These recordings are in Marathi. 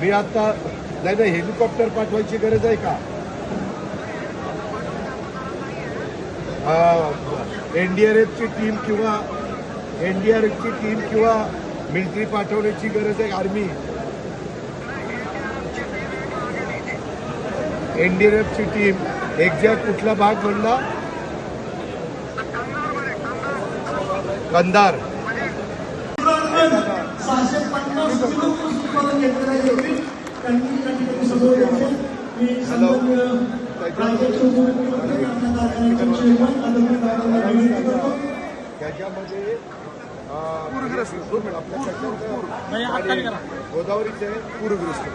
मी आता नाही हेलिकॉप्टर पाठवायची गरज आहे का? एनडीआरएफची टीम किंवा मिलिटरी पाठवण्याची गरज आहे. आर्मी एनडीआरएफची टीम एक्झॅक्ट कुठला भाग म्हणला? कंधार. त्याच्यामध्ये गोदावरीचे पूरग्रस्त.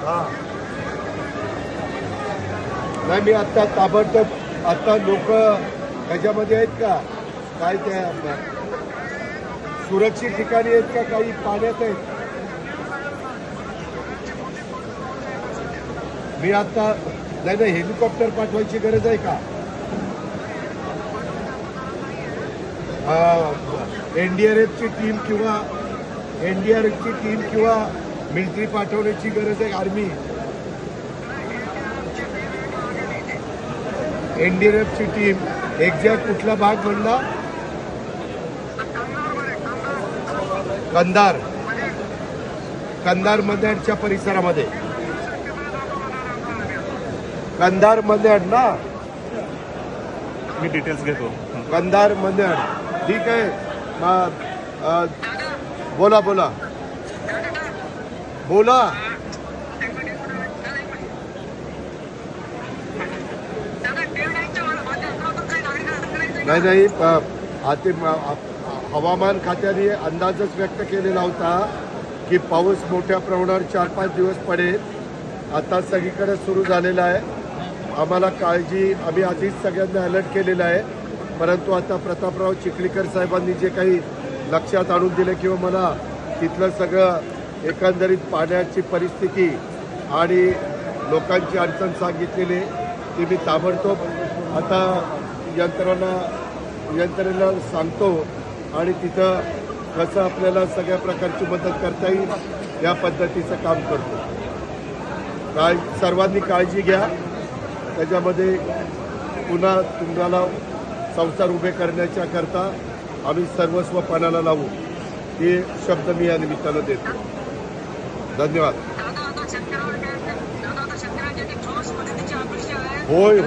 हा नाही, मी आता ताबडतोब आता लोक ह्याच्यामध्ये आहेत का? काय त्या सुरक्षित ठिकाणी आहेत का? काही पाण्यात आहेत? मी आता नाही हेलिकॉप्टर पाठवायची गरज आहे का? एनडीआरएफची टीम किंवा मिलिटरी पाठवण्याची गरज आहे. आर्मी एनडीआरएफची टीम एक्झॅक्ट कुठला भाग म्हणला? कंधार मंदडच्या परिसरामध्ये. कंधार मंदड ना? मी डिटेल्स घेतो. कंधार मंदड. ठीक आहे. बोला नाही हवामान खात्याने अंदाजच व्यक्त केलेला होता की पाऊस मोठ्या प्रमाणावर 4-5 दिवस पडेल. आता सगळीकडे सुरू झालेला आहे. आम्हाला काळजी आम्ही आधीच सगळ्यांना अलर्ट केलेला आहे. परंतु आता प्रतापराव चिखलीकर साहेबांनी जे काही लक्षात आणून दिले किंवा मला तिथलं सगळं एकंदरीत पाण्याची परिस्थिती आणि लोकांची अडचण सांगितलेली ती मी ताबडतोब आता यंत्रणेला सांगतो आणि तिथं कसं आपल्याला सगळ्या प्रकारची मदत करता येईल या पद्धतीचं काम करतो. सर्वांनी काळजी घ्या. त्याच्यामध्ये पुन्हा तुम्हाला संसार उभे करण्याच्या करता आम्ही सर्वस्व पणाला लावू हे शब्द मी या निमित्तानं देतो. धन्यवाद. होय.